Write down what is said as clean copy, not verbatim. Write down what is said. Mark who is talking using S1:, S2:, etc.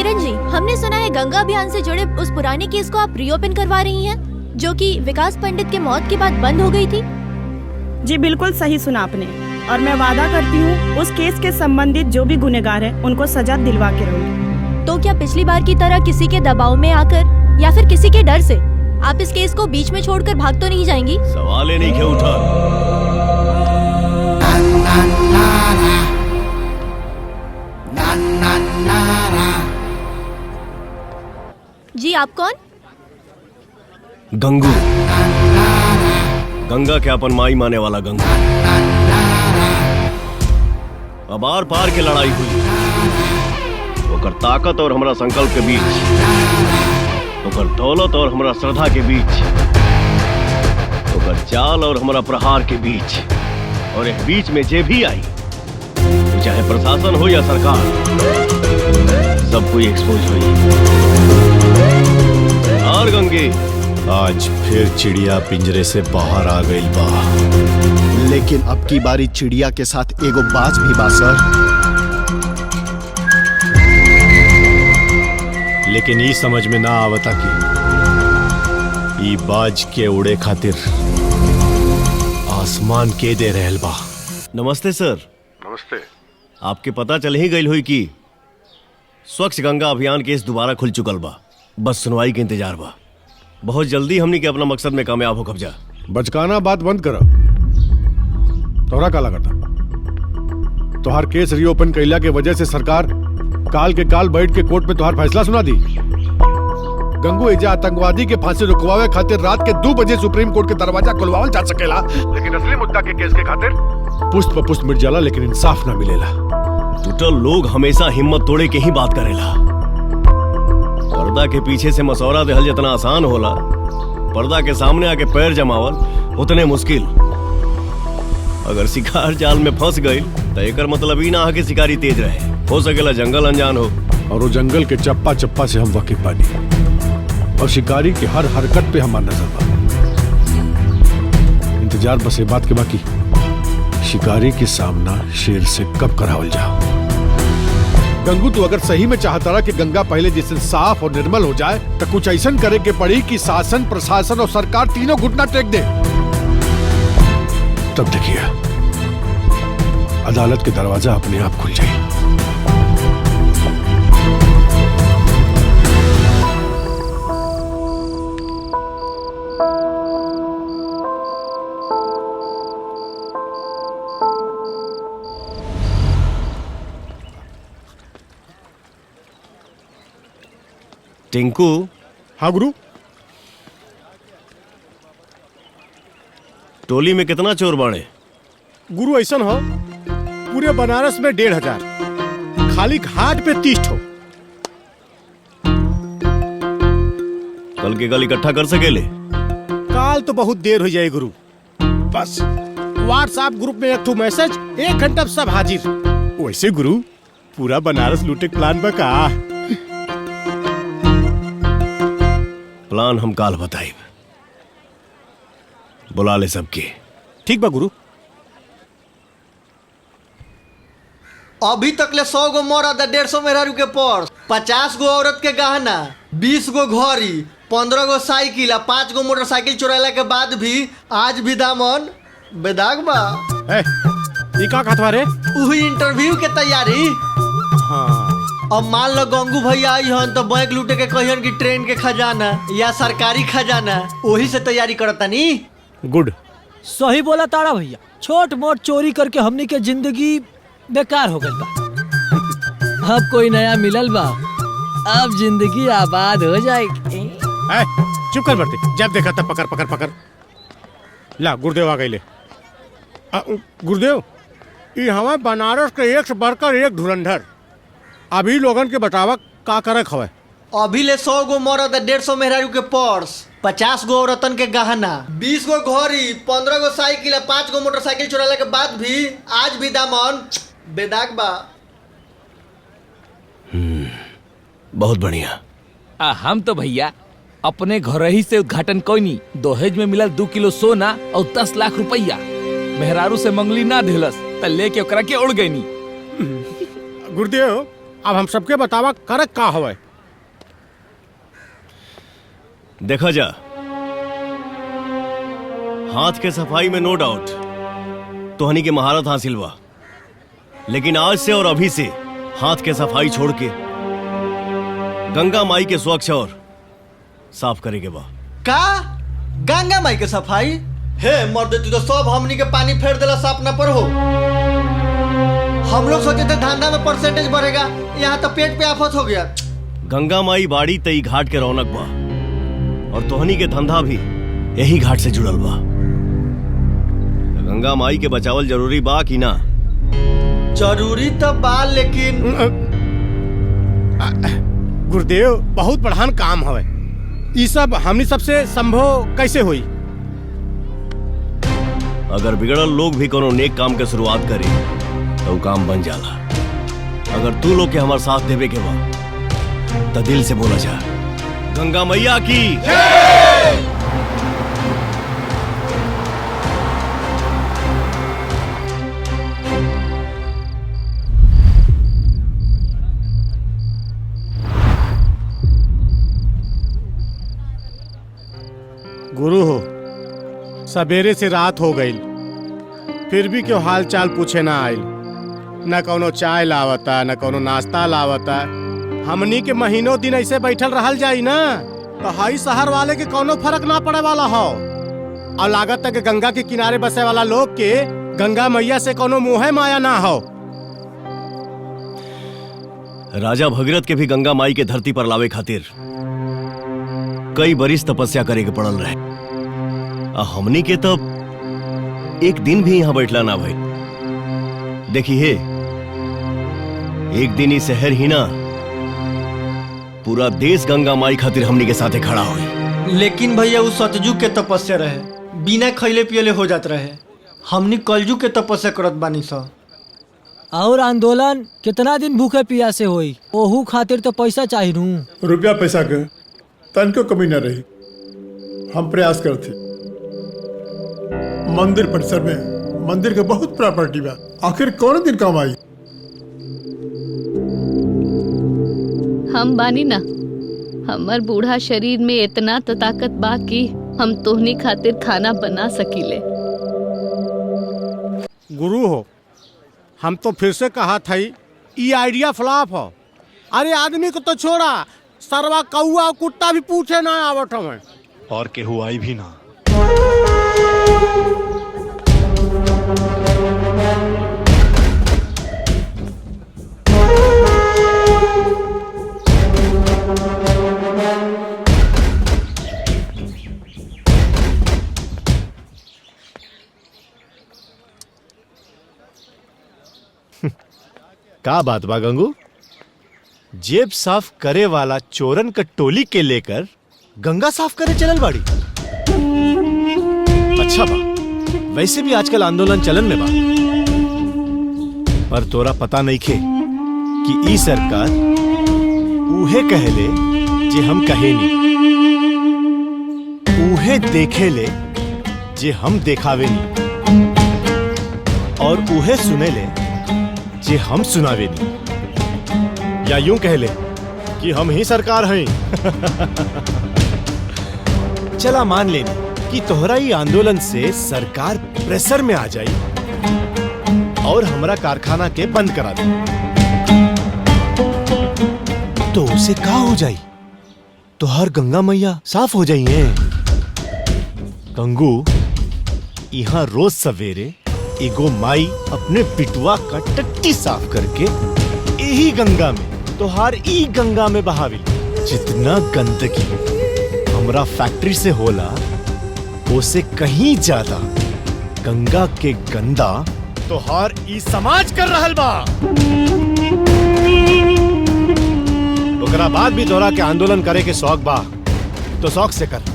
S1: किरण जी, हमने सुना है गंगा अभियान से जुड़े उस पुराने केस को आप रीओपन करवा रही हैं, जो कि विकास पंडित के मौत के बाद बंद हो गई थी।
S2: जी बिल्कुल सही सुना आपने, और मैं वादा करती हूँ उस केस के संबंधित जो भी गुनहगार हैं उनको सजा दिलवा के रहूंगी।
S1: तो क्या पिछली बार की तरह किसी के दबाव में आकर या फिर किसी के डर से आप इस केस को बीच में छोड़कर भाग तो नहीं जाएंगी?
S3: सवाल ही नहीं क्यों उठा।
S1: जी आप कौन?
S3: गंगू, गंगा के अपन माई माने वाला गंगू। अब आर पार के लड़ाई हुई, ओकर ताकत और हमरा संकल्प के बीच, ओकर दौलत और हमरा श्रद्धा के बीच, ओकर चाल और हमरा प्रहार के बीच, और एक बीच में जे भी आई, चाहे प्रशासन हो या सरकार, सब कोई एक्सपोज हुई। और गंगे,
S4: आज फिर चिड़िया पिंजरे से बाहर आ गई बा,
S5: लेकिन अब की बारी चिड़िया के साथ एगो बाज भी बा सर।
S4: लेकिन ये समझ में ना आवता कि ई बाज के उड़े खातिर आसमान के दे रहल बा।
S3: नमस्ते सर।
S6: नमस्ते।
S3: आपके पता चल ही गई हुई कि स्वच्छ गंगा अभियान केस दोबारा खुल चुकल बा, बस सुनवाई के इंतजार बा। बहुत जल्दी हमनी के अपना मकसद में कामयाब हो कब्जा।
S6: बचकाना बात बंद करा। तोहरा का लगता तोहार केस रीओपन कैला के वजह से सरकार काल के काल बैठ के कोर्ट में तोहार फैसला सुना दी। गंगू एजा आतंकवादी के फांसी रुकवावे खातिर रात के 2 बजे सुप्रीम कोर्ट के दरवाजा खुलवावल जा सकेला, लेकिन असली मुद्दा के केस के खातिर पुष्ट प पुष्ट मिट जाला, लेकिन इंसाफ ना मिलेला।
S3: टूटल लोग हमेशा हिम्मत तोड़े के ही बात करेला। पर्दा के पीछे से मसौरा देहल जितना आसान होला, पर्दा के सामने आके पैर जमावल उतने मुश्किल। अगर शिकार जाल में फंस गई तो एकर मतलब ही ना है कि शिकारी तेज रहे, हो सकेला जंगल अनजान हो।
S6: और वो जंगल के चप्पा चप्पा से हम वाकिफ बानी, और शिकारी की हर हरकत पे हमार नजर बा। इंतजार बस ये बात के बाकी शिकारी के सामना शेर से कब करावल जाओ। गंगू, तू अगर सही में चाहता रहा कि गंगा पहले जैसे साफ और निर्मल हो जाए, तो कुछ ऐसा करे के पड़ी कि शासन, प्रशासन और सरकार तीनों घुटना टेक दे। तब देखिए अदालत के दरवाजा अपने आप खुल जाए।
S3: टिंकू।
S6: हाँ गुरु।
S3: टोली में कितना चोर बाड़े?
S6: गुरु ऐसा हो पूरे बनारस में 1,500, खाली घाट पे 30 ठो।
S3: कल के कल इकट्ठा कर सकेले?
S6: काल तो बहुत देर हो जाए गुरु, बस व्हाट्सएप ग्रुप में एक ठो मैसेज, 1 घंटा में सब हाजिर। वैसे गुरु पूरा बनारस लूटे के प्लान बा का?
S3: प्लान हम काल बताइब, बुला ले सबके।
S6: ठीक बा गुरु।
S7: अभी तक ले 100 गो मरद, 150 मेहरारू के पर्स, 50 गो औरत के गहना, 20 गो घड़ी, 15 गो साइकिल, 5 गो मोटरसाइकिल चुराला के बाद भी आज भी दामन बेदाग बा।
S6: ई का कहत रे?
S7: उही इंटरव्यू के तैयारी।
S6: हाँ।
S7: अब मान लो गंगू भैया आई हन तो बैंक लूटे के कहियन कि ट्रेन के खजाना या सरकारी खजाना, वही से तैयारी करता नी।
S6: गुड।
S8: सही बोला तारा भैया, छोट मोट चोरी करके हमनी के जिंदगी बेकार हो गई बा। अब कोई नया मिलल बा, अब जिंदगी आबाद हो जाएगी।
S6: चुप कर बरती, जब देखा तब पकड़ पकड़ पकड़। ला गुरुदेव आ गए। गुरुदेव, ये हमारे बनारस के एक से बढ़कर एक धुरंधर। अभी लोगन के बतावा का करे खवे।
S7: अभी ले 100 गो मरद, 150 मेहरारू के पर्स, 50 गो औरतन के गहना, 20 गो घड़ी, 15 गो साइकिल, 5 गो मोटरसाइकिल चुराने के बाद भी आज भी दामन बेदाग बा।
S3: बहुत बढ़िया।
S8: हम तो भैया अपने घर ही से उद्घाटन कोई नहीं, दहेज में मिलल 2 किलो सोना और 10 लाख रुपया। मेहरारू से मंगली ना दिलस त लेके ओकरा के उड़ गई नी।
S6: गुरुदेव, अब हम सबके बतावा करक का हवे।
S3: देखा जा, हाथ के सफाई में नो डाउट तोहनी के महारत हासिल बा, लेकिन आज से और अभी से हाथ के सफाई छोड़ के गंगा माई के स्वच्छ और साफ करेंगे बा।
S7: का गंगा माई के सफाई? हे मर्द, तू तो सब हमनी के पानी फेर देला सपना पर हो। हम लोग सोचे थे धंधा में परसेंटेज बढ़ेगा, यहाँ तो पेट पे आफत हो गया।
S3: गंगा माई बाड़ी तई घाट के रौनक बा, और तोहनी के धंधा भी यही घाट से जुड़ल बा। गंगा माई के बचावल जरूरी बा कि ना?
S7: जरूरी तो बा, लेकिन
S6: गुरुदेव बहुत बढ़ान काम हवे। ई सब हमनी सबसे संभव कैसे हुई?
S3: अगर बिगड़ल लोग भी कोनो नेक काम के शुरुआत करे तो काम बन जाला। अगर तू लोग के हमारे साथ देवे के बा तो दिल से बोला जा, गंगा मैया की जय।
S6: गुरु हो, सवेरे से रात हो गई, फिर भी क्यों हाल चाल पूछे ना आइल। न कोनो चाय लावता, न कोनो नाश्ता लावता। हमनी के महीनों दिन ऐसे बैठल रहल जाई ना तो हाई शहर वाले के कोनो फर्क ना पड़े वाला हो। और लागत तक गंगा के किनारे बसे वाला लोग के गंगा मैया से कोनो मोह माया ना हो।
S3: राजा भगीरथ के भी गंगा माई के धरती पर लावे खातिर कई बरिस तपस्या करे के पड़ल रहे। हमनी के तब एक दिन भी यहाँ बैठला ना भाई। देखिए, एक दिन ही शहर ही ना पूरा देश गंगा माई खातिर हमनी के साथे खड़ा हुई।
S7: लेकिन भैया वो सतयुग के तपस्या रहे, बिना खैले पियले हो जात रहे। हमनी कलयुग के तपस्या करत बानी सा।
S8: और आंदोलन कितना दिन भूखे प्यासे होई, ओहू खातिर तो पैसा चाहिए नू।
S9: रुपया पैसा के तन को कमी न रही। हम प्रयास करते। मंदिर परिसर में मंदिर के बहुत प्रॉपर्टी बा, आखिर कौन दिन काम आई?
S10: हम बानी ना, हमर बूढ़ा शरीर में इतना तो ताकत बा कि हम तोहनी खातिर खाना बना सकीले।
S6: गुरु हो, हम तो फिर से कहा था ये आइडिया फ्लॉप हो। अरे आदमी को तो छोड़ा, सरवा कौआ कुत्ता भी पूछे ना आवत हमें।
S4: और केहू आई भी ना। का बात बा गंगू? जेब साफ करे वाला चोरन का टोली के लेकर गंगा साफ करे चलल बाड़ी। अच्छा बा, वैसे भी आजकल आंदोलन चलन में बा, पर तोरा पता नहीं खे कि ई सरकार उहे कहले जे हम कहे नी, उहे देखे ले जे हम देखावे नी, और उहे सुने ले जे हम सुनावे नी। या यूं कह ले कि हम ही सरकार हैं। चला मान लेनी कि तोहरा ही आंदोलन से सरकार प्रेशर में आ जाई और हमरा कारखाना के बंद करा दे, तो उसे का हो जाई? तो हर गंगा मैया साफ हो जाइए। गंगू, यहाँ रोज सवेरे एगो माई अपने बिटुआ का टट्टी साफ करके यही गंगा में, तोहार ई गंगा में बहावी। जितना गंदगी हमरा फैक्ट्री से होला, उसे कहीं ज्यादा गंगा के गंदा तोहार ई समाज कर रहल बा। ओकरा बाद भी तोरा के आंदोलन करे के शौक बा तो शौक से कर।